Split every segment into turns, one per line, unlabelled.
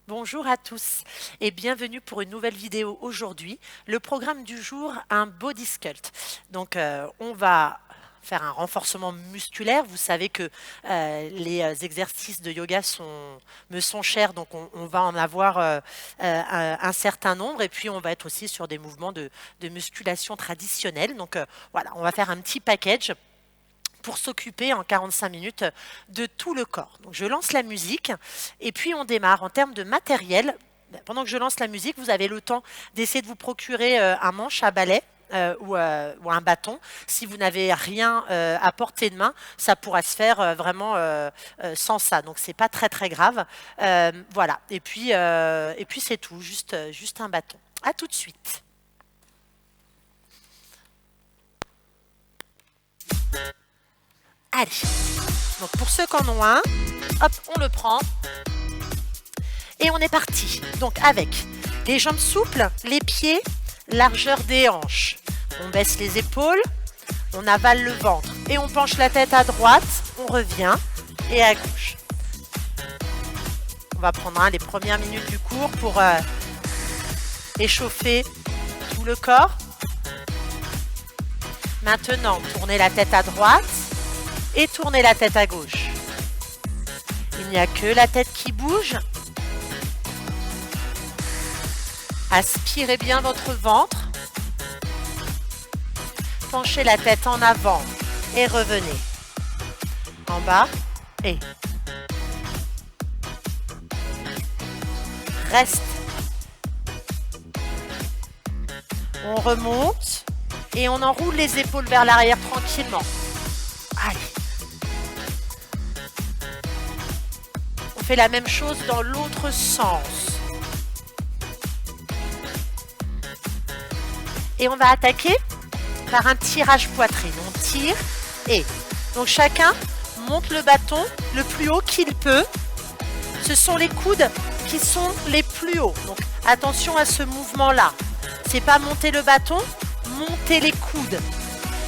Bonjour à tous et bienvenue pour une nouvelle vidéo aujourd'hui. Le programme du jour, un body sculpt. Donc on va faire un renforcement musculaire. Vous savez que les exercices de yoga me sont chers, donc on va en avoir un certain nombre et puis on va être aussi sur des mouvements de musculation traditionnels. Donc voilà, on va faire un petit package pour s'occuper en 45 minutes de tout le corps. Donc je lance la musique et puis on démarre. En termes de matériel, pendant que je lance la musique, vous avez le temps d'essayer de vous procurer un manche à balai. Ou un bâton. Si vous n'avez rien à portée de main, ça pourra se faire vraiment sans ça. Donc c'est pas très très grave. Voilà. Et puis c'est tout. Juste un bâton. À tout de suite. Allez. Donc pour ceux qui en ont un, hop, on le prend. Et on est parti. Donc avec les jambes souples, les pieds, largeur des hanches. On baisse les épaules, on avale le ventre et on penche la tête à droite, on revient et à gauche. On va prendre les premières minutes du cours pour échauffer tout le corps. Maintenant, tournez la tête à droite et tournez la tête à gauche. Il n'y a que la tête qui bouge. Aspirez bien votre ventre. Penchez la tête en avant et revenez. En bas et reste. On remonte et on enroule les épaules vers l'arrière tranquillement. Allez. On fait la même chose dans l'autre sens. Et on va attaquer par un tirage poitrine. On tire et donc chacun monte le bâton le plus haut qu'il peut. Ce sont les coudes qui sont les plus hauts. Donc attention à ce mouvement-là. C'est pas monter le bâton, monter les coudes.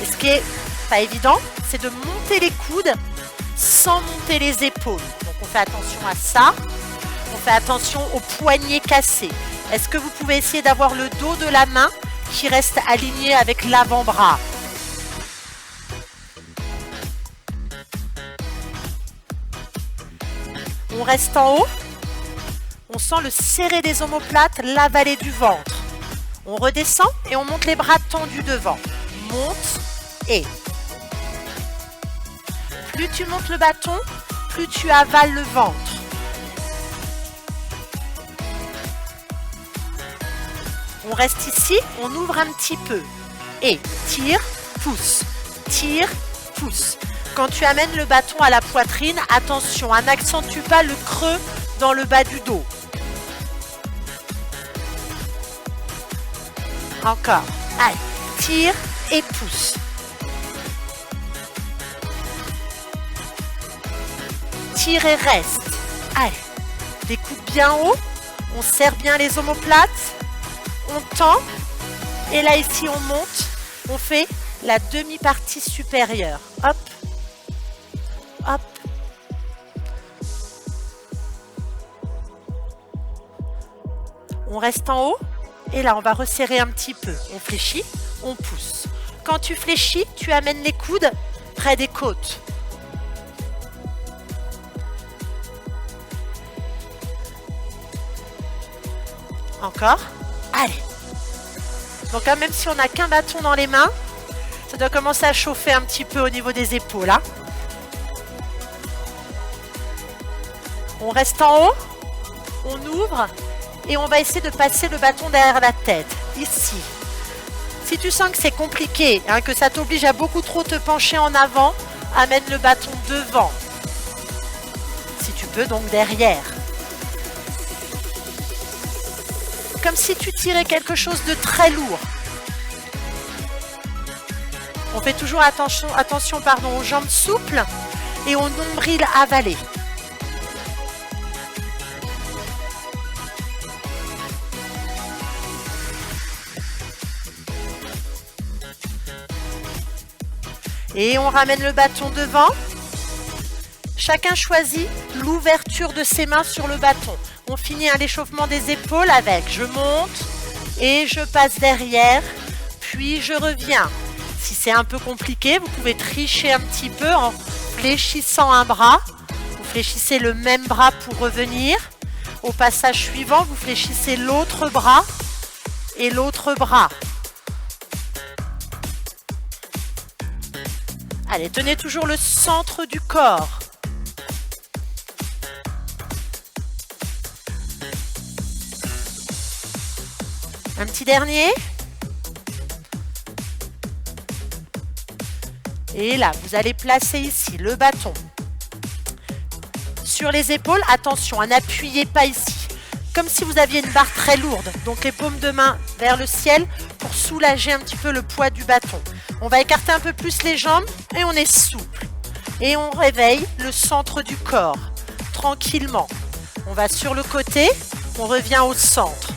Et ce qui est pas évident, c'est de monter les coudes sans monter les épaules. Donc on fait attention à ça. On fait attention aux poignets cassés. Est-ce que vous pouvez essayer d'avoir le dos de la main qui reste aligné avec l'avant-bras? On reste en haut. On sent le serré des omoplates, la vallée du ventre. On redescend et on monte les bras tendus devant. Monte et plus tu montes le bâton, plus tu avales le ventre. On reste ici, on ouvre un petit peu. Et tire, pousse, tire, pousse. Quand tu amènes le bâton à la poitrine, attention, n'accentue pas le creux dans le bas du dos. Encore. Allez, tire et pousse. Tire et reste. Allez, les coudes bien haut. On serre bien les omoplates. On tend. Et là, ici, on monte. On fait la demi-partie supérieure. Hop. Hop. On reste en haut. Et là, on va resserrer un petit peu. On fléchit, on pousse. Quand tu fléchis, tu amènes les coudes près des côtes. Encore. Allez. Donc, même si on n'a qu'un bâton dans les mains, ça doit commencer à chauffer un petit peu au niveau des épaules. Hein. On reste en haut. On ouvre. Et on va essayer de passer le bâton derrière la tête, ici. Si tu sens que c'est compliqué, que ça t'oblige à beaucoup trop te pencher en avant, amène le bâton devant. Si tu peux, donc derrière. Comme si tu tirais quelque chose de très lourd. On fait toujours attention aux jambes souples et au nombril avalé. Et on ramène le bâton devant. chacun choisit l'ouverture de ses mains sur le bâton. On finit l'échauffement des épaules avec je monte et je passe derrière, puis je reviens. Si c'est un peu compliqué, vous pouvez tricher un petit peu en fléchissant un bras. Vous fléchissez le même bras pour revenir. Au passage suivant, vous fléchissez l'autre bras et l'autre bras. Allez, tenez toujours le centre du corps. Un petit dernier. Et là, vous allez placer ici le bâton sur les épaules. Attention, n'appuyez pas ici. Comme si vous aviez une barre très lourde. Donc les paumes de main vers le ciel pour soulager un petit peu le poids du bâton. On va écarter un peu plus les jambes et on est souple. Et on réveille le centre du corps, tranquillement. On va sur le côté, on revient au centre.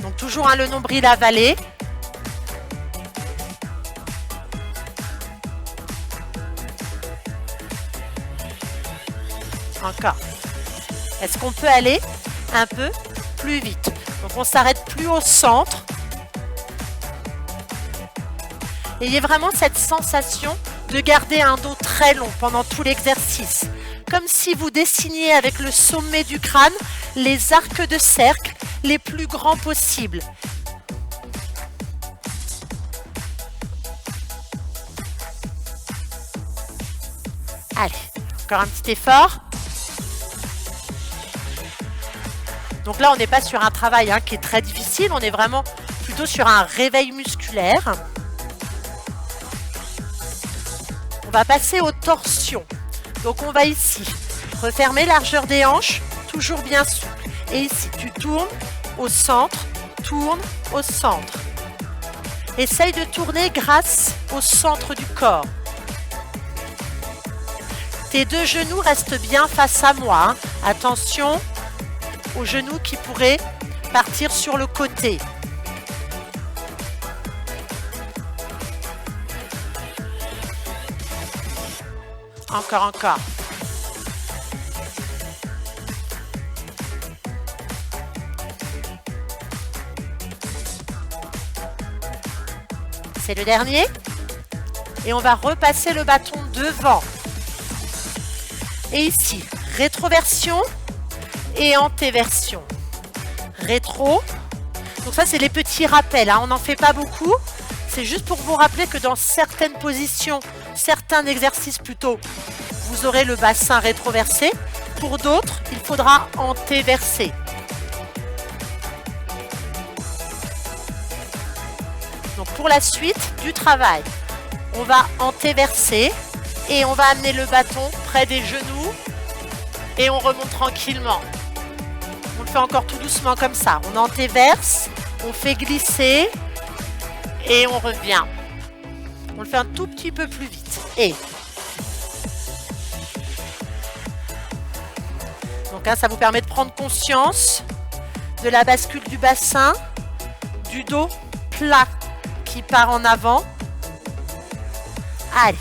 Donc toujours le nombril avalé. Encore. Est-ce qu'on peut aller un peu plus vite? Donc on s'arrête plus au centre. Ayez vraiment cette sensation de garder un dos très long pendant tout l'exercice. Comme si vous dessiniez avec le sommet du crâne les arcs de cercle les plus grands possibles. Allez, encore un petit effort. Donc là, on n'est pas sur un travail qui est très difficile, on est vraiment plutôt sur un réveil musculaire. On va passer aux torsions. Donc on va ici refermer largeur des hanches, toujours bien souple. Et ici, tu tournes au centre, tourne au centre. Essaye de tourner grâce au centre du corps. Tes deux genoux restent bien face à moi. Attention aux genoux qui pourraient partir sur le côté. Encore. C'est le dernier. Et on va repasser le bâton devant. Et ici, rétroversion et antéversion. Rétro. Donc ça, c'est les petits rappels. On n'en fait pas beaucoup. C'est juste pour vous rappeler que dans certaines positions, certains exercices plutôt, vous aurez le bassin rétroversé. Pour d'autres, il faudra antéverser. Donc pour la suite du travail, on va antéverser et on va amener le bâton près des genoux et on remonte tranquillement. On le fait encore tout doucement comme ça. On antéverse, on fait glisser et on revient. On le fait un tout petit peu plus vite. Et donc ça vous permet de prendre conscience de la bascule du bassin, du dos plat qui part en avant. Allez.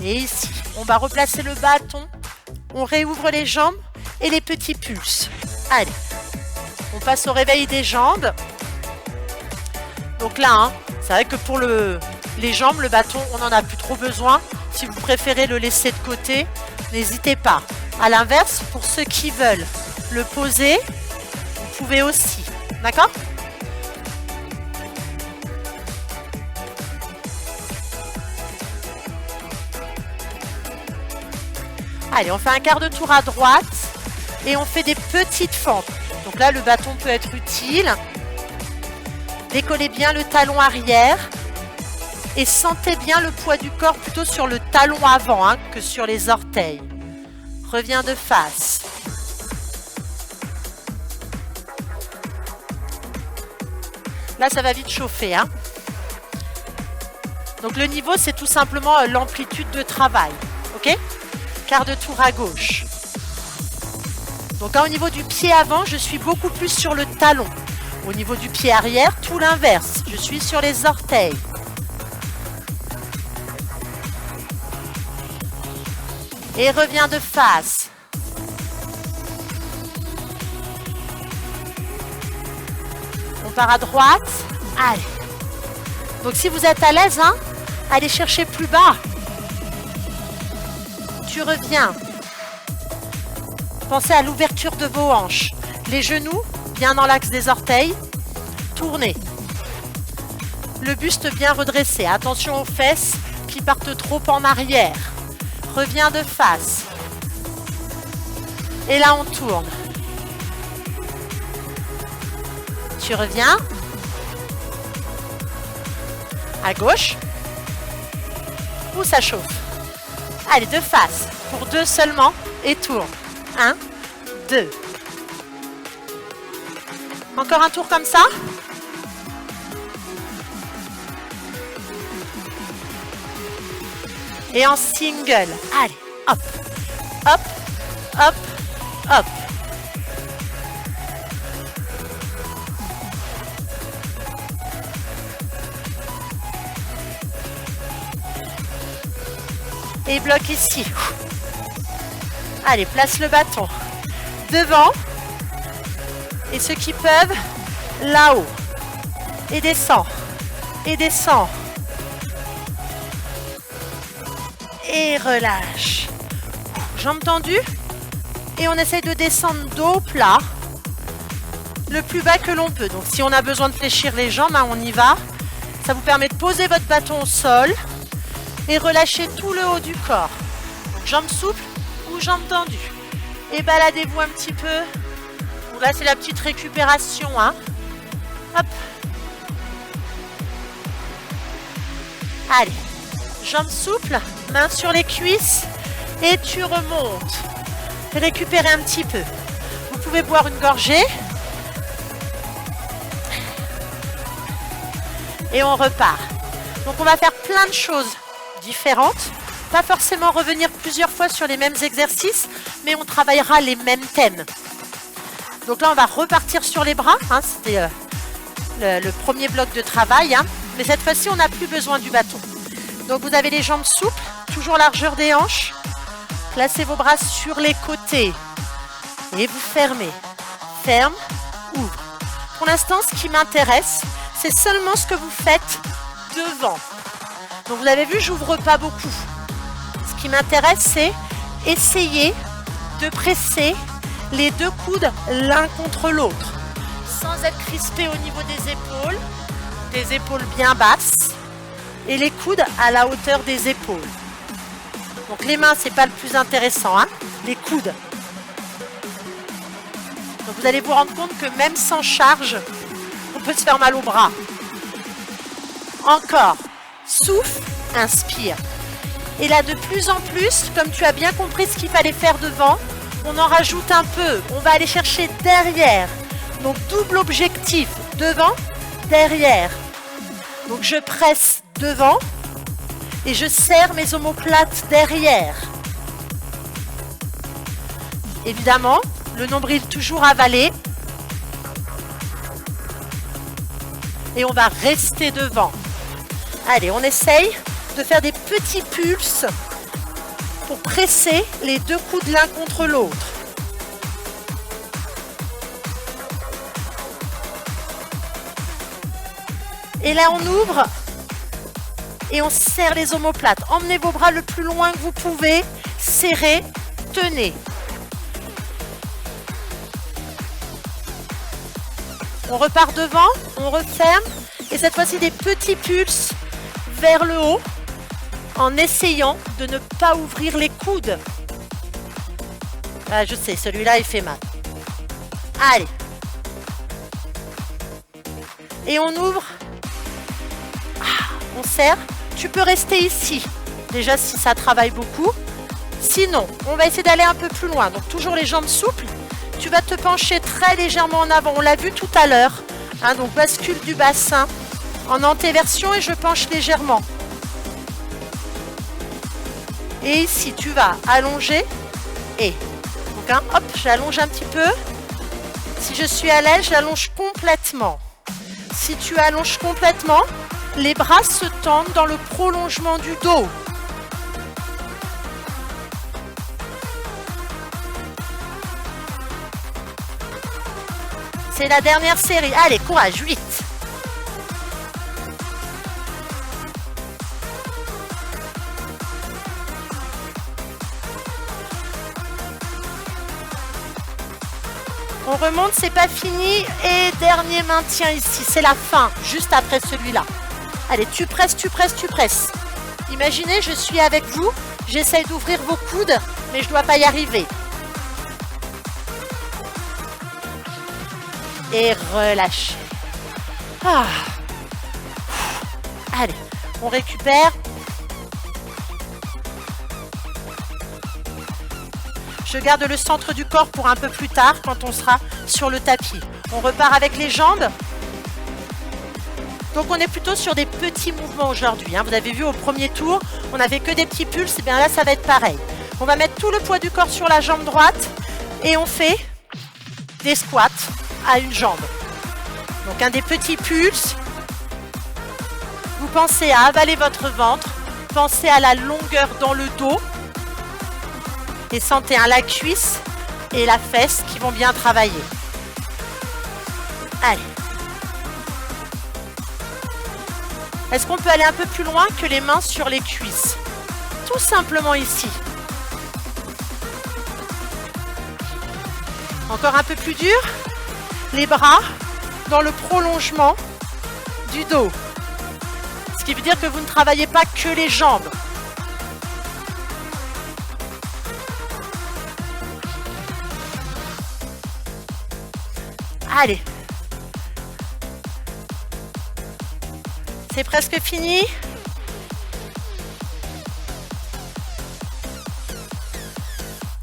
Et ici, on va replacer le bâton, on réouvre les jambes et les petits pulses. Allez, on passe au réveil des jambes. Donc là, c'est vrai que pour les jambes, le bâton, on n'en a plus trop besoin. Si vous préférez le laisser de côté, n'hésitez pas. À l'inverse, pour ceux qui veulent le poser, vous pouvez aussi. D'accord ? Allez, on fait un quart de tour à droite et on fait des petites fentes. Donc là, le bâton peut être utile. Décollez bien le talon arrière et sentez bien le poids du corps plutôt sur le talon avant que sur les orteils. Reviens de face. Là, ça va vite chauffer. Donc le niveau, c'est tout simplement l'amplitude de travail. Ok ? Quart de tour à gauche. Donc au niveau du pied avant, je suis beaucoup plus sur le talon. Au niveau du pied arrière, tout l'inverse. Je suis sur les orteils. Et reviens de face. On part à droite. Allez. Donc si vous êtes à l'aise, hein, allez chercher plus bas. Tu reviens. Pensez à l'ouverture de vos hanches. Les genoux bien dans l'axe des orteils. Tournez. Le buste bien redressé. Attention aux fesses qui partent trop en arrière. Reviens de face. Et là, on tourne. Tu reviens. À gauche. Ou ça chauffe. Allez, de face. Pour 2 seulement. Et tourne. 1, 2. Encore un tour comme ça. Et en single. Allez, hop, hop, hop, hop. Et bloc ici. Allez, place le bâton devant. Et ceux qui peuvent, là-haut. Et descend. Et descend. Et relâche. Jambes tendues. Et on essaye de descendre dos plat. Le plus bas que l'on peut. Donc si on a besoin de fléchir les jambes, hein, on y va. Ça vous permet de poser votre bâton au sol. Et relâcher tout le haut du corps. Donc, jambes souples ou jambes tendues. Et baladez-vous un petit peu. Donc là, c'est la petite récupération. Hein. Hop. Allez. Jambes souples, mains sur les cuisses. Et tu remontes. Récupérez un petit peu. Vous pouvez boire une gorgée. Et on repart. Donc on va faire plein de choses différentes. Pas forcément revenir plusieurs fois sur les mêmes exercices, mais on travaillera les mêmes thèmes. Donc là, on va repartir sur les bras. Hein, c'était le premier bloc de travail. Hein, mais cette fois-ci, on n'a plus besoin du bâton. Donc vous avez les jambes souples, toujours largeur des hanches. Placez vos bras sur les côtés. Et vous fermez. Ferme, ouvre. Pour l'instant, ce qui m'intéresse, c'est seulement ce que vous faites devant. Donc vous avez vu, j'ouvre pas beaucoup. Ce qui m'intéresse, c'est essayer de presser les 2 coudes l'un contre l'autre, sans être crispé au niveau des épaules bien basses, et les coudes à la hauteur des épaules. Donc les mains, c'est pas le plus intéressant, hein, les coudes. Donc vous allez vous rendre compte que même sans charge, on peut se faire mal au bras. Encore. Souffle, inspire. Et là, de plus en plus, comme tu as bien compris ce qu'il fallait faire devant, on en rajoute un peu. On va aller chercher derrière. Donc, double objectif. Devant, derrière. Donc, je presse devant et je serre mes omoplates derrière. Évidemment, le nombril toujours avalé. Et on va rester devant. Allez, on essaye de faire des petits pulses pour presser les 2 coudes l'un contre l'autre. Et là, on ouvre et on serre les omoplates. Emmenez vos bras le plus loin que vous pouvez. Serrez, tenez. On repart devant, on referme. Et cette fois-ci, des petits pulses vers le haut en essayant de ne pas ouvrir les coudes. Ah, je sais, celui-là, il fait mal. Allez. Et on ouvre. On serre. Tu peux rester ici. Déjà, si ça travaille beaucoup. Sinon, on va essayer d'aller un peu plus loin. Donc, toujours les jambes souples. Tu vas te pencher très légèrement en avant. On l'a vu tout à l'heure. Hein, donc, bascule du bassin en antéversion et je penche légèrement. Et ici, tu vas allonger et donc Donc, hein, hop, j'allonge un petit peu. Si je suis à l'aise, j'allonge complètement. Si tu allonges complètement, les bras se tendent dans le prolongement du dos. C'est la dernière série. Allez, courage, 8. On remonte, c'est pas fini. Et dernier maintien ici, c'est la fin, juste après celui-là. Allez, tu presses, tu presses, tu presses. Imaginez, je suis avec vous, j'essaye d'ouvrir vos coudes, mais je ne dois pas y arriver. Et relâchez. Ah. Allez, on récupère. Je garde le centre du corps pour un peu plus tard quand on sera sur le tapis. On repart avec les jambes. Donc on est plutôt sur des petits mouvements aujourd'hui. Vous avez vu au premier tour, on n'avait que des petits pulses. Et bien là, ça va être pareil. On va mettre tout le poids du corps sur la jambe droite et on fait des squats à une jambe. Donc un des petits pulses. Vous pensez à avaler votre ventre. Pensez à la longueur dans le dos. Et sentez la cuisse et la fesse qui vont bien travailler. Allez. Est-ce qu'on peut aller un peu plus loin que les mains sur les cuisses? Tout simplement ici. Encore un peu plus dur. Les bras dans le prolongement du dos. Ce qui veut dire que vous ne travaillez pas que les jambes. Allez. C'est presque fini.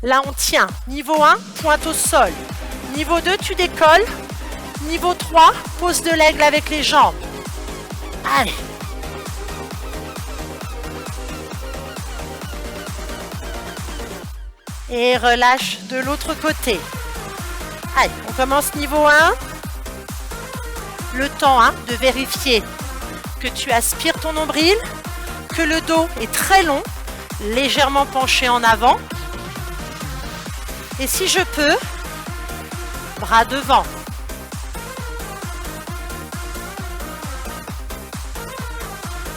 Là, on tient. Niveau 1, pointe au sol. Niveau 2, tu décolles. Niveau 3, pose de l'aigle avec les jambes. Allez. Et relâche de l'autre côté. Allez, on commence niveau 1. Le temps de vérifier que tu aspires ton nombril, que le dos est très long, légèrement penché en avant. Et si je peux, bras devant.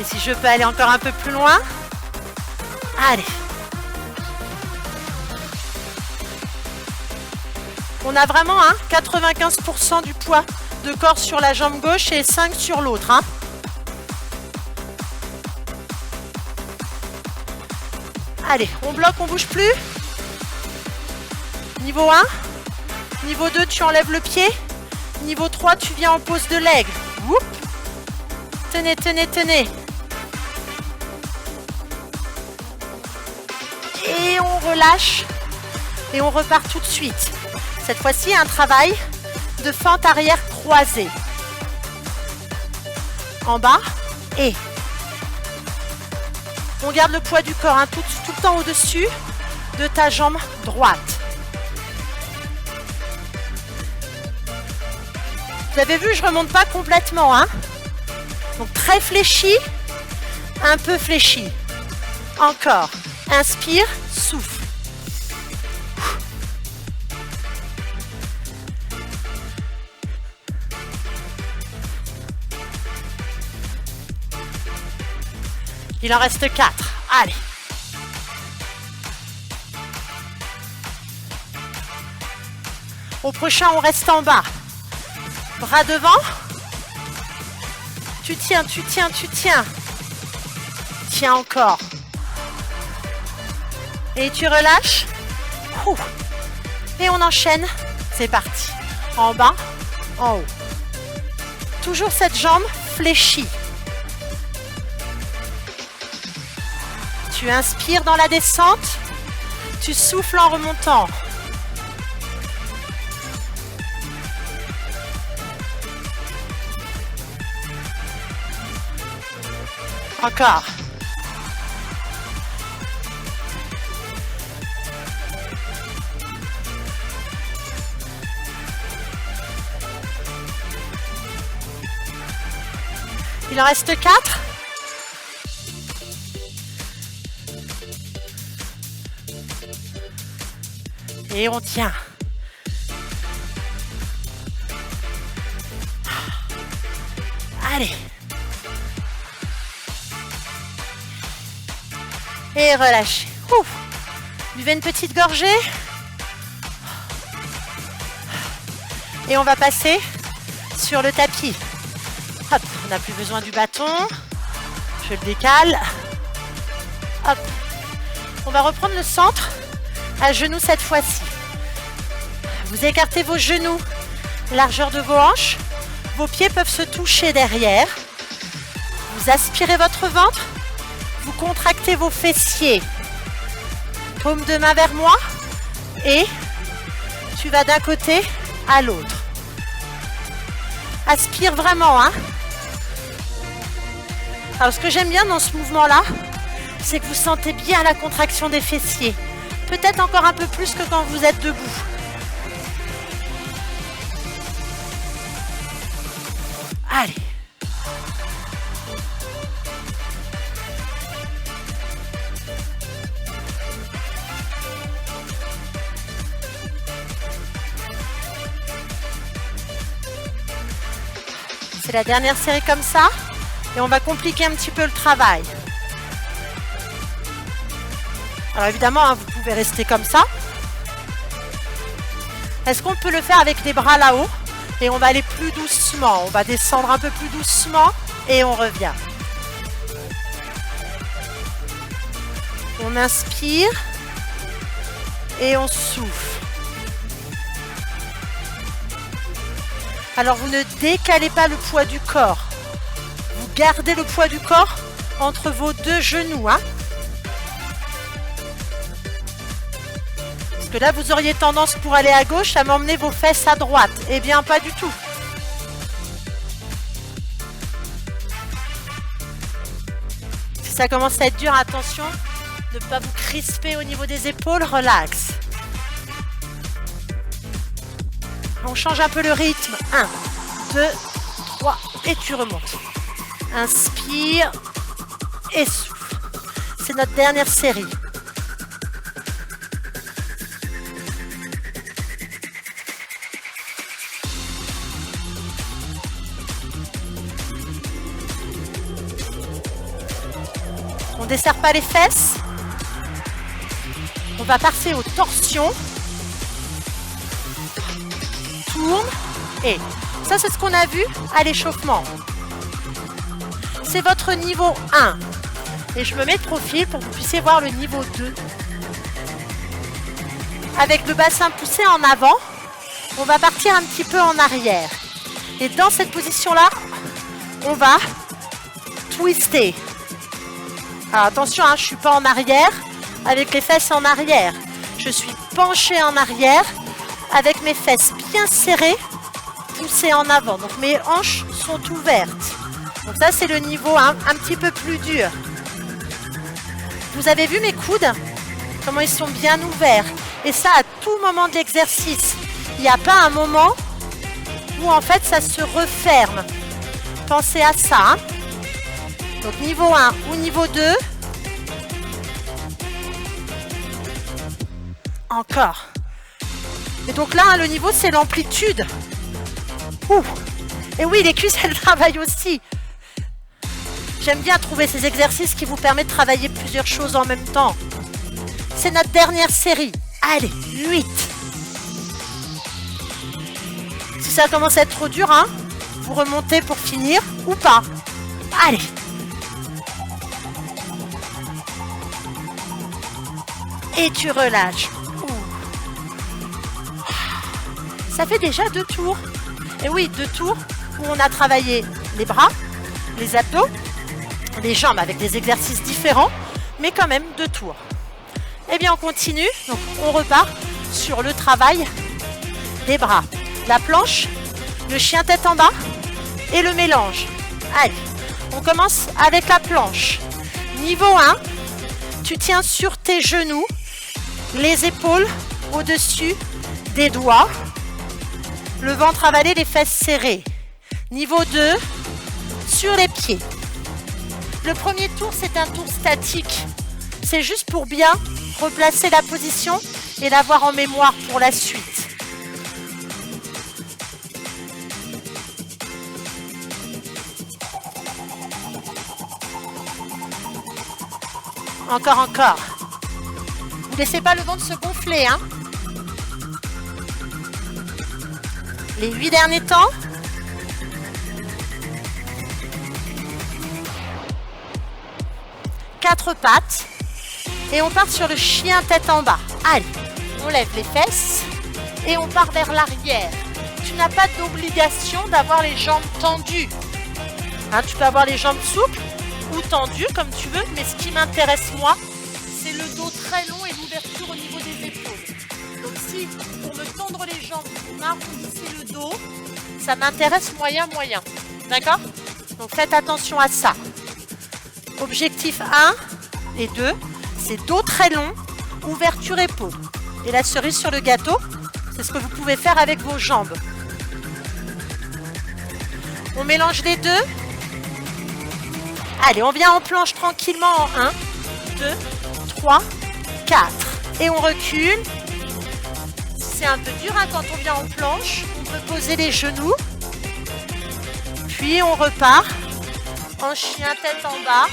Et si je peux aller encore un peu plus loin, allez. On a vraiment 95% du poids de corps sur la jambe gauche et 5 sur l'autre. Allez, on bloque, on bouge plus. Niveau 1. Niveau 2, tu enlèves le pied. Niveau 3, tu viens en pose de l'aigle. Oup. Tenez, tenez, tenez. Et on relâche. Et on repart tout de suite. Cette fois-ci, un travail de fente arrière croisée. En bas et on garde le poids du corps tout le temps au-dessus de ta jambe droite. Vous avez vu, je ne remonte pas complètement. Donc très fléchi, un peu fléchi. Encore. Inspire, souffle. Il en reste 4. Allez. Au prochain, on reste en bas. Bras devant. Tu tiens, tu tiens, tu tiens. Tiens encore. Et tu relâches. Et on enchaîne. C'est parti. En bas, en haut. Toujours cette jambe fléchie. Tu inspires dans la descente, tu souffles en remontant. Encore. Il en reste 4. Et on tient. Allez. Et relâchez. Ouh. Buvez une petite gorgée. Et on va passer sur le tapis. Hop, on n'a plus besoin du bâton. Je le décale. Hop. On va reprendre le centre à genoux cette fois-ci. Vous écartez vos genoux, largeur de vos hanches. Vos pieds peuvent se toucher derrière. Vous aspirez votre ventre. Vous contractez vos fessiers. Paume de main vers moi. Et tu vas d'un côté à l'autre. Aspire vraiment, hein. Alors, ce que j'aime bien dans ce mouvement-là, c'est que vous sentez bien la contraction des fessiers. Peut-être encore un peu plus que quand vous êtes debout. Allez. C'est la dernière série comme ça. Et on va compliquer un petit peu le travail. Alors évidemment, hein, vous pouvez rester comme ça. Est-ce qu'on peut le faire avec les bras là-haut? Et on va aller plus doucement. On va descendre un peu plus doucement et on revient. On inspire et on souffle. Alors vous ne décalez pas le poids du corps. Vous gardez le poids du corps entre vos deux genoux. Hein. Parce que là, vous auriez tendance pour aller à gauche à m'emmener vos fesses à droite. Eh bien, pas du tout. Si ça commence à être dur, attention de ne pas vous crisper au niveau des épaules. Relax. On change un peu le rythme. 1, 2, 3 et tu remontes. Inspire et souffle. C'est notre dernière série. On ne desserre pas les fesses. On va passer aux torsions. Tourne et ça c'est ce qu'on a vu à l'échauffement. C'est votre niveau 1 et je me mets de profil pour que vous puissiez voir le niveau 2. Avec le bassin poussé en avant, on va partir un petit peu en arrière et dans cette position là on va twister. Alors attention, hein, je ne suis pas en arrière avec les fesses en arrière, je suis penchée en arrière avec mes fesses bien serrées, poussées en avant. Donc mes hanches sont ouvertes. Donc ça c'est le niveau un petit peu plus dur. Vous avez vu mes coudes? Comment ils sont bien ouverts. Et ça à tout moment de l'exercice. Il n'y a pas un moment où en fait ça se referme. Pensez à ça. Hein. Donc niveau 1 ou niveau 2. Encore. Et donc là, le niveau, c'est l'amplitude. Ouh. Et oui, les cuisses, elles travaillent aussi. J'aime bien trouver ces exercices qui vous permettent de travailler plusieurs choses en même temps. C'est notre dernière série. Allez, 8. Si ça commence à être trop dur, hein, vous remontez pour finir ou pas. Allez. Et tu relâches. Ça fait déjà 2 tours. Et oui, 2 tours où on a travaillé les bras, les abdos, les jambes avec des exercices différents, mais quand même 2 tours. Eh bien, on continue. Donc, on repart sur le travail des bras. La planche, le chien tête en bas et le mélange. Allez, on commence avec la planche. Niveau 1, tu tiens sur tes genoux, les épaules au-dessus des doigts. Le ventre avalé, les fesses serrées. Niveau 2, sur les pieds. Le premier tour, c'est un tour statique. C'est juste pour bien replacer la position et l'avoir en mémoire pour la suite. Encore. Ne laissez pas le ventre se gonfler, hein. Les 8 derniers temps. Quatre pattes. Et on part sur le chien tête en bas. Allez, on lève les fesses et on part vers l'arrière. Tu n'as pas d'obligation d'avoir les jambes tendues. Hein, tu peux avoir les jambes souples ou tendues comme tu veux, mais ce qui m'intéresse moi, c'est le dos très long et l'ouverture au niveau des épaules. Donc si, pour me tendre les jambes, vous m'arrondissez le dos, ça m'intéresse moyen. D'accord? Donc faites attention à ça. Objectif 1 et 2, c'est dos très long, ouverture épaule. Et la cerise sur le gâteau, c'est ce que vous pouvez faire avec vos jambes. On mélange les deux. Allez, on vient en planche tranquillement en 1, 2, 3, 4. Et on recule. C'est un peu dur hein, quand on vient en planche. On peut poser les genoux. Puis on repart en chien tête en bas.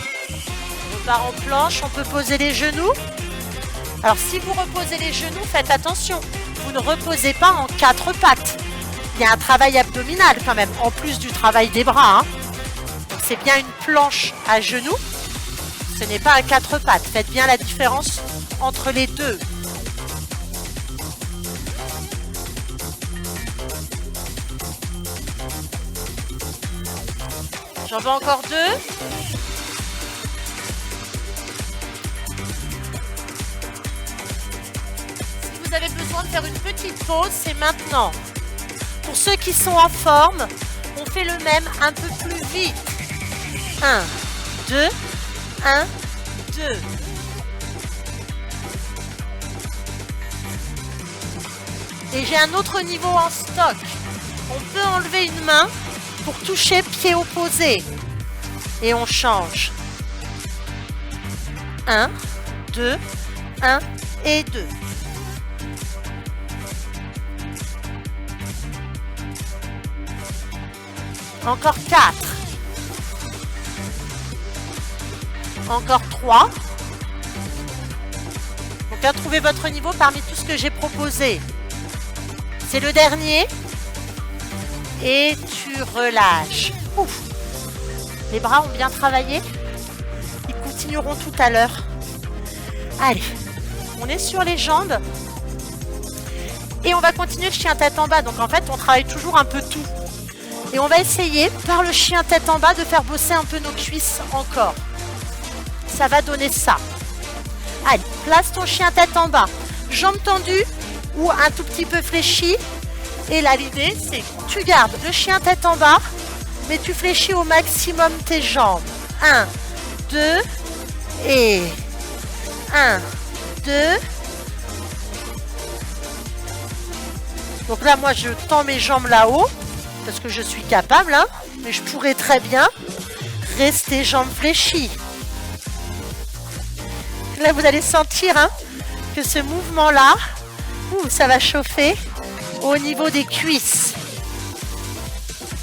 On repart en planche. On peut poser les genoux. Alors si vous reposez les genoux, faites attention. Vous ne reposez pas en 4 pattes. Il y a un travail abdominal quand même, en plus du travail des bras. Hein. C'est bien une planche à genoux, ce n'est pas à 4 pattes. Faites bien la différence entre les deux. J'en veux encore 2. Si vous avez besoin de faire une petite pause, c'est maintenant. Pour ceux qui sont en forme, on fait le même un peu plus vite. 1, 2, 1, 2. Et j'ai un autre niveau en stock. On peut enlever une main pour toucher pied opposé. Et on change. 1, 2, 1 et 2. Encore 4. Encore 3. Donc à trouver votre niveau parmi tout ce que j'ai proposé. C'est le dernier. Et tu relâches. Ouf. Les bras ont bien travaillé. Ils continueront tout à l'heure. Allez, on est sur les jambes. Et on va continuer le chien tête en bas. Donc en fait, on travaille toujours un peu tout. Et on va essayer, par le chien tête en bas, de faire bosser un peu nos cuisses encore. Ça va donner ça. Allez, place ton chien tête en bas. Jambes tendues ou un tout petit peu fléchies. Et là, l'idée, c'est que tu gardes le chien tête en bas, mais tu fléchis au maximum tes jambes. 1, 2, et 1, 2. Donc là, moi, je tends mes jambes là-haut. Parce que je suis capable, hein, mais je pourrais très bien rester jambes fléchies. Là, vous allez sentir hein, que ce mouvement-là, ça va chauffer au niveau des cuisses.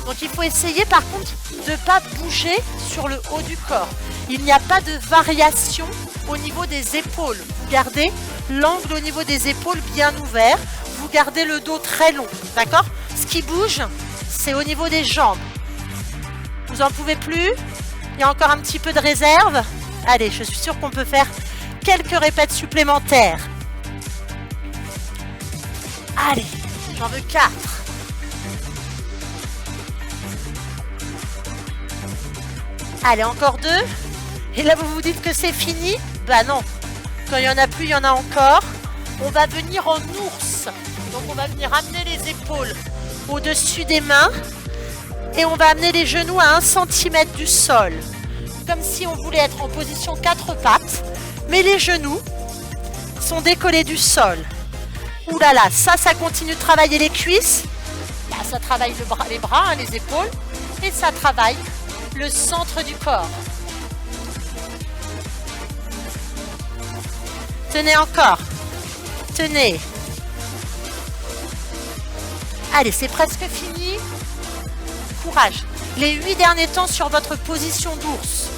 Donc, il faut essayer, par contre, de ne pas bouger sur le haut du corps. Il n'y a pas de variation au niveau des épaules. Vous gardez l'angle au niveau des épaules bien ouvert. Vous gardez le dos très long, d'accord? Ce qui bouge, c'est au niveau des jambes. Vous n'en pouvez plus? Il y a encore un petit peu de réserve? Allez, je suis sûre qu'on peut faire quelques répètes supplémentaires. Allez, j'en veux 4. Allez, encore 2. Et là, vous vous dites que c'est fini? Bah non. Quand il n'y en a plus, il y en a encore. On va venir en ours. Donc, on va venir amener les épaules au-dessus des mains et on va amener les genoux à 1 cm du sol. Comme si on voulait être en position 4 pattes, mais les genoux sont décollés du sol. Ouh là là, ça continue de travailler les cuisses. Là, ça travaille les bras, hein, les épaules. Et ça travaille le centre du corps. Tenez encore. Tenez. Allez, c'est presque fini. Courage. Les 8 derniers temps sur votre position d'ours.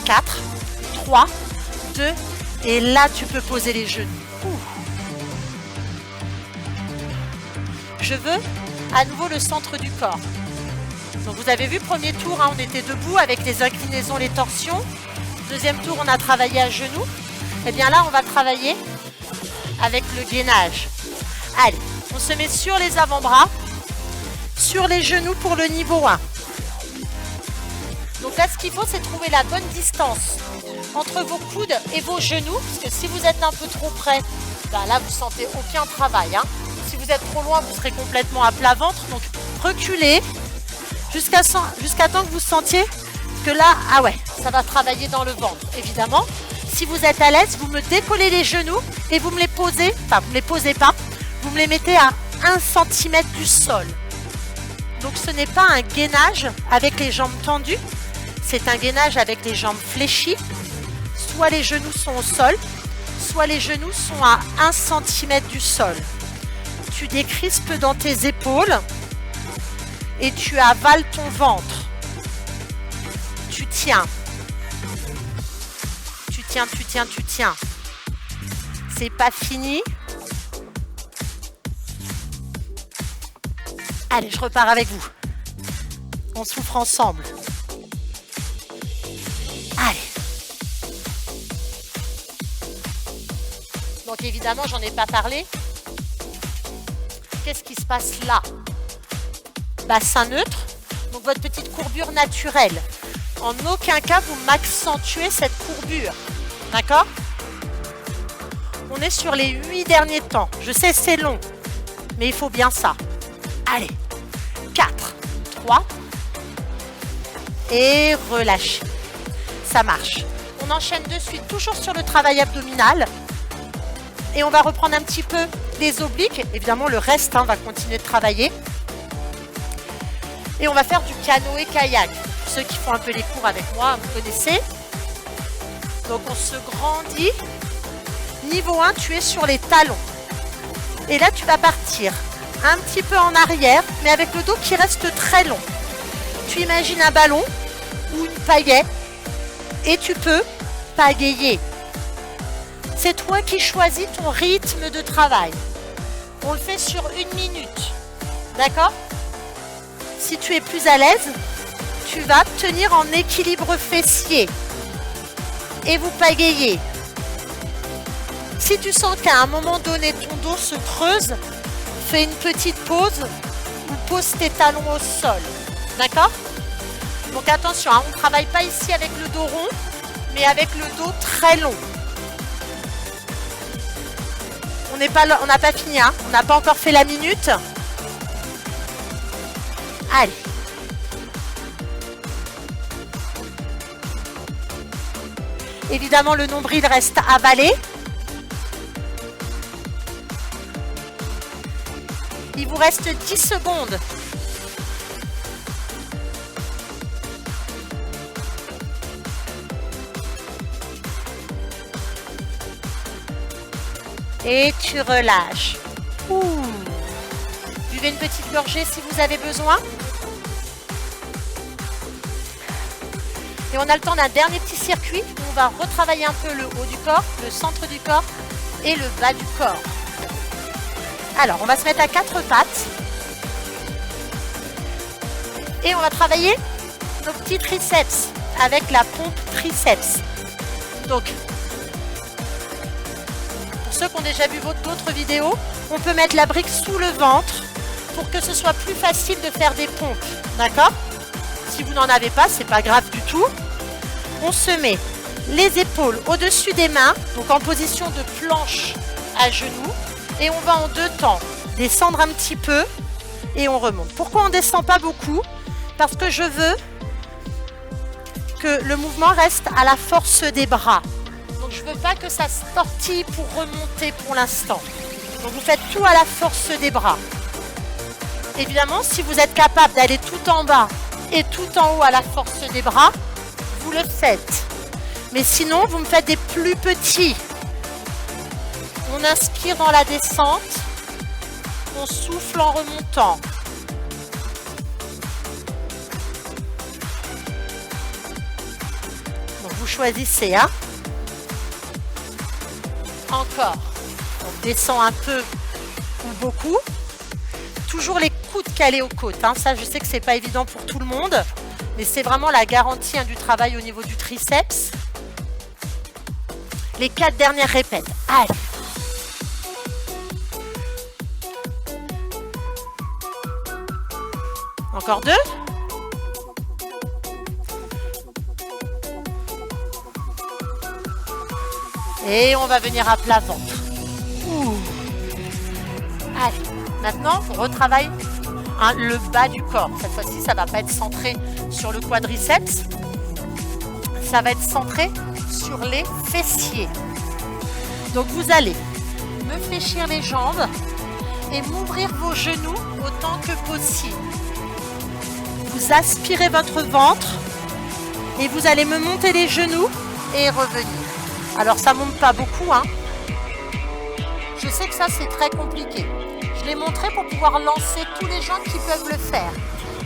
4, 3, 2, et là, tu peux poser les genoux. Ouh. Je veux à nouveau le centre du corps. Donc, vous avez vu, premier tour, hein, on était debout avec les inclinaisons, les torsions. Deuxième tour, on a travaillé à genoux. Et bien là, on va travailler avec le gainage. Allez, on se met sur les avant-bras, sur les genoux pour le niveau 1. Donc là, ce qu'il faut, c'est trouver la bonne distance entre vos coudes et vos genoux. Parce que si vous êtes un peu trop près, ben là, vous ne sentez aucun travail. Hein. Si vous êtes trop loin, vous serez complètement à plat ventre. Donc, reculez jusqu'à temps que vous sentiez que là, ah ouais, ça va travailler dans le ventre. Évidemment, si vous êtes à l'aise, vous me décollez les genoux et vous me les posez, enfin, vous ne les posez pas, vous me les mettez à 1 cm du sol. Donc, ce n'est pas un gainage avec les jambes tendues, c'est un gainage avec les jambes fléchies. Soit les genoux sont au sol, soit les genoux sont à 1 cm du sol. Tu décrispes dans tes épaules et tu avales ton ventre. Tu tiens. Tu tiens, tu tiens, tu tiens. C'est pas fini. Allez, je repars avec vous. On souffre ensemble. Allez. Donc évidemment, j'en ai pas parlé. Qu'est-ce qui se passe là? Bassin neutre. Donc votre petite courbure naturelle. En aucun cas, vous m'accentuez cette courbure. D'accord? On est sur les 8 derniers temps. Je sais, c'est long, mais il faut bien ça. Allez. 4, 3. Et relâchez. Ça marche. On enchaîne de suite, toujours sur le travail abdominal. Et on va reprendre un petit peu les obliques. Évidemment, le reste va continuer de travailler. Et on va faire du canoë-kayak. Ceux qui font un peu les cours avec moi, vous connaissez. Donc, on se grandit. Niveau 1, tu es sur les talons. Et là, tu vas partir un petit peu en arrière, mais avec le dos qui reste très long. Tu imagines un ballon ou une pagaie et tu peux pagayer. C'est toi qui choisis ton rythme de travail. On le fait sur 1 minute. D'accord? Si tu es plus à l'aise, tu vas tenir en équilibre fessier et vous pagayez. Si tu sens qu'à un moment donné, ton dos se creuse, fais une petite pause ou pose tes talons au sol. D'accord? Donc attention, on ne travaille pas ici avec le dos rond, mais avec le dos très long. On n'a pas fini, hein. On n'a pas encore fait la minute. Allez. Évidemment, le nombril reste avalé. Il vous reste 10 secondes. Et tu relâches. Ouh. Buvez une petite gorgée si vous avez besoin. Et on a le temps d'un dernier petit circuit où on va retravailler un peu le haut du corps, le centre du corps et le bas du corps. Alors, on va se mettre à 4 pattes. Et on va travailler nos petits triceps avec la pompe triceps. Donc, pour ceux qui ont déjà vu d'autres vidéos, on peut mettre la brique sous le ventre pour que ce soit plus facile de faire des pompes. D'accord? Si vous n'en avez pas, c'est pas grave du tout. On se met les épaules au-dessus des mains, donc en position de planche à genoux. Et on va en 2 temps, descendre un petit peu et on remonte. Pourquoi on ne descend pas beaucoup? Parce que je veux que le mouvement reste à la force des bras. Donc je ne veux pas que ça se tortille pour remonter pour l'instant. Donc vous faites tout à la force des bras. Évidemment, si vous êtes capable d'aller tout en bas et tout en haut à la force des bras, vous le faites. Mais sinon, vous me faites des plus petits. On inspire dans la descente, on souffle en remontant. Donc vous choisissez, hein. Encore. On descend un peu ou beaucoup. Toujours les coudes calés aux côtes, hein. Ça, je sais que c'est pas évident pour tout le monde, mais c'est vraiment la garantie, hein, du travail au niveau du triceps. Les 4 dernières répètes. Allez. Encore 2. Et on va venir à plat ventre. Ouh. Allez, maintenant, on retravaille, hein, le bas du corps. Cette fois-ci, ça ne va pas être centré sur le quadriceps. Ça va être centré sur les fessiers. Donc, vous allez me fléchir les jambes et m'ouvrir vos genoux autant que possible. Vous aspirez votre ventre et vous allez me monter les genoux et revenir. Alors ça monte pas beaucoup, hein. Je sais que ça c'est très compliqué. Je l'ai montré pour pouvoir lancer tous les gens qui peuvent le faire.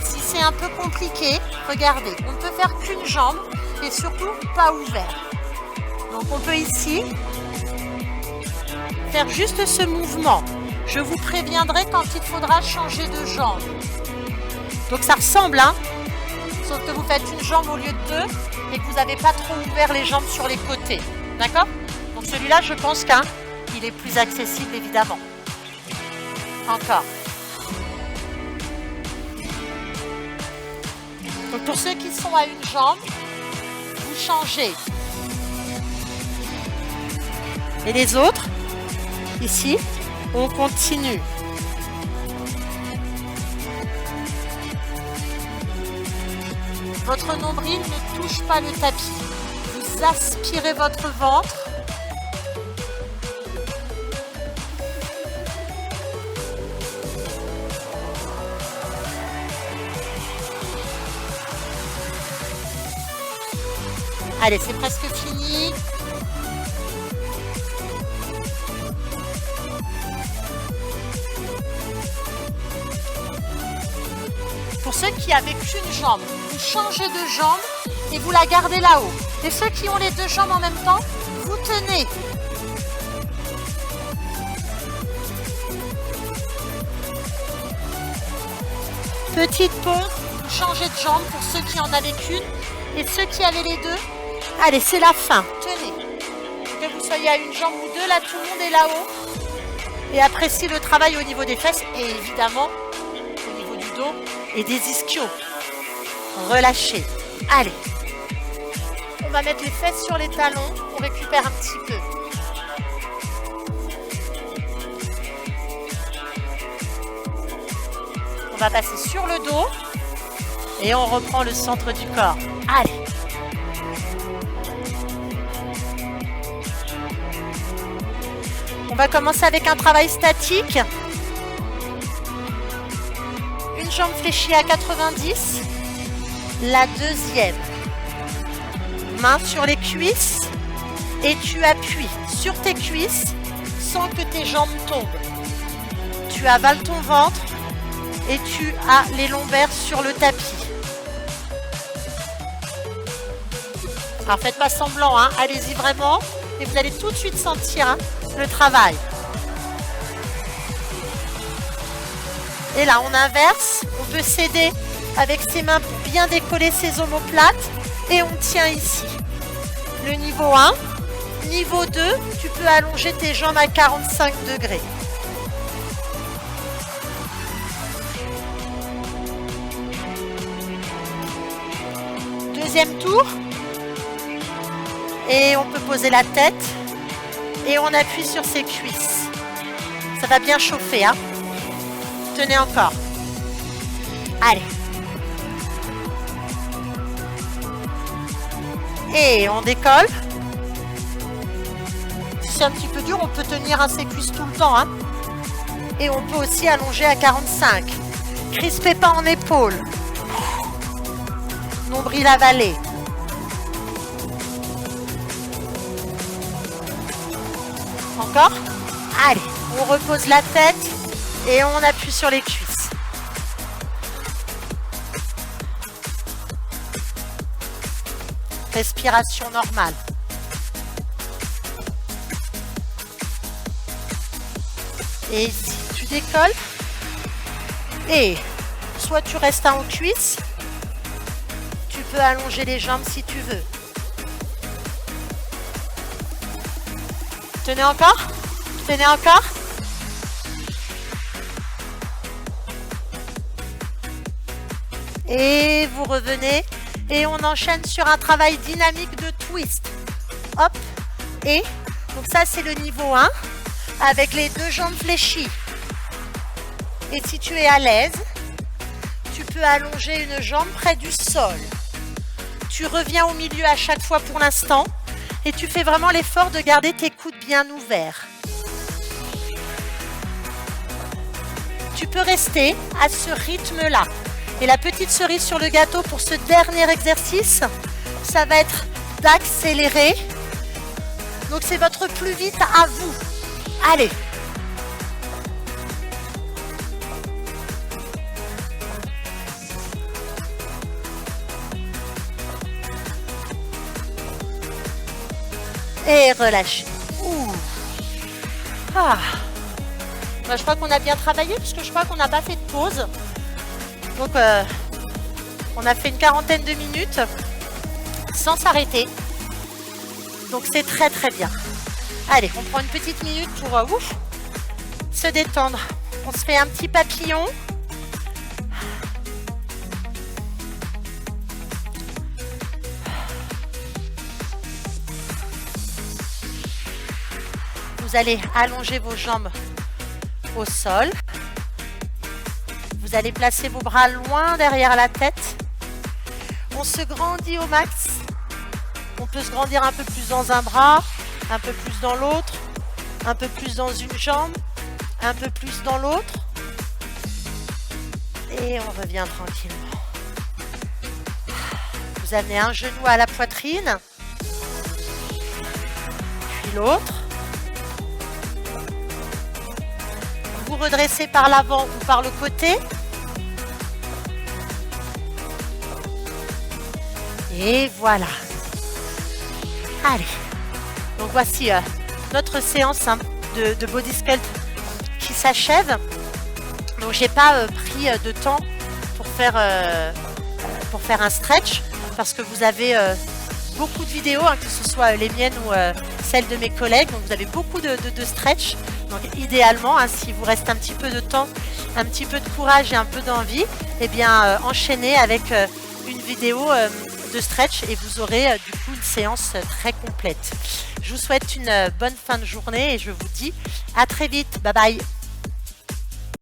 Si c'est un peu compliqué, regardez, on ne peut faire qu'une jambe et surtout pas ouvert. Donc on peut ici faire juste ce mouvement. Je vous préviendrai quand il faudra changer de jambe. Donc ça ressemble, hein, sauf que vous faites une jambe au lieu de 2 et que vous n'avez pas trop ouvert les jambes sur les côtés. D'accord? Donc celui-là, je pense qu'il est plus accessible, évidemment. Encore. Donc pour ceux qui sont à une jambe, vous changez. Et les autres, ici, on continue. Votre nombril ne touche pas le tapis. Vous aspirez votre ventre. Allez, c'est presque fini. Pour ceux qui n'avaient qu'une jambe, vous changez de jambe et vous la gardez là-haut. Et ceux qui ont les 2 jambes en même temps, vous tenez. Petite pause, vous changez de jambe pour ceux qui en avaient qu'une. Et ceux qui avaient les 2, allez, c'est la fin. Tenez. Que vous soyez à une jambe ou 2, là, tout le monde est là-haut. Et appréciez le travail au niveau des fesses et évidemment au niveau du dos et des ischios. Relâchez. Allez. On va mettre les fesses sur les talons. On récupère un petit peu. On va passer sur le dos. Et on reprend le centre du corps. Allez. On va commencer avec un travail statique. Une jambe fléchie à 90. La deuxième. Main sur les cuisses. Et tu appuies sur tes cuisses sans que tes jambes tombent. Tu avales ton ventre et tu as les lombaires sur le tapis. Alors faites pas semblant, hein. Allez-y vraiment et vous allez tout de suite sentir, hein, le travail. Et là on inverse, on peut s'aider avec ses mains pour bien décoller ses omoplates et on tient ici. Le niveau 1, niveau 2, tu peux allonger tes jambes à 45 degrés. Deuxième tour. Et on peut poser la tête et on appuie sur ses cuisses. Ça va bien chauffer, hein. Tenez encore. Allez. Et on décolle. Si c'est un petit peu dur, on peut tenir à ses cuisses tout le temps, hein. Et on peut aussi allonger à 45. Crispez pas en épaules. nombril avalé. Encore? Allez, on repose la tête et on appuie sur les cuisses. Respiration normale. Et ici, tu décolles. Et soit tu restes en cuisse, tu peux allonger les jambes si tu veux. Tenez encore. Tenez encore. Et vous revenez. Et on enchaîne sur un travail dynamique de twist. Hop. Et donc ça, c'est le niveau 1 avec les deux jambes fléchies. Et si tu es à l'aise, tu peux allonger une jambe près du sol. Tu reviens au milieu à chaque fois pour l'instant. Et tu fais vraiment l'effort de garder tes coudes bien ouverts. Tu peux rester à ce rythme-là. Et la petite cerise sur le gâteau pour ce dernier exercice, ça va être d'accélérer. Donc c'est votre plus vite à vous. Allez. Et relâchez. Ouh. Ah. Bah, je crois qu'on a bien travaillé parce que je crois qu'on n'a pas fait de pause. Donc on a fait une quarantaine de minutes sans s'arrêter. Donc c'est très très bien. Allez, on prend une petite minute pour se détendre. On se fait un petit papillon. Vous allez allonger vos jambes au sol. Vous allez placer vos bras loin derrière la tête. On se grandit au max. On peut se grandir un peu plus dans un bras, un peu plus dans l'autre, un peu plus dans une jambe, un peu plus dans l'autre. Et on revient tranquillement. Vous amenez un genou à la poitrine, puis l'autre. Vous redressez par l'avant ou par le côté. Et voilà. Allez. Donc voici notre séance de body sculpt qui s'achève. Donc j'ai pas pris de temps pour faire un stretch parce que vous avez beaucoup de vidéos, que ce soit les miennes ou celles de mes collègues. Donc vous avez beaucoup de stretch. Donc idéalement, s'il vous reste un petit peu de temps, un petit peu de courage et un peu d'envie, eh bien enchaînez avec une vidéo de stretch et vous aurez du coup une séance très complète. Je vous souhaite une bonne fin de journée et je vous dis à très vite. Bye bye.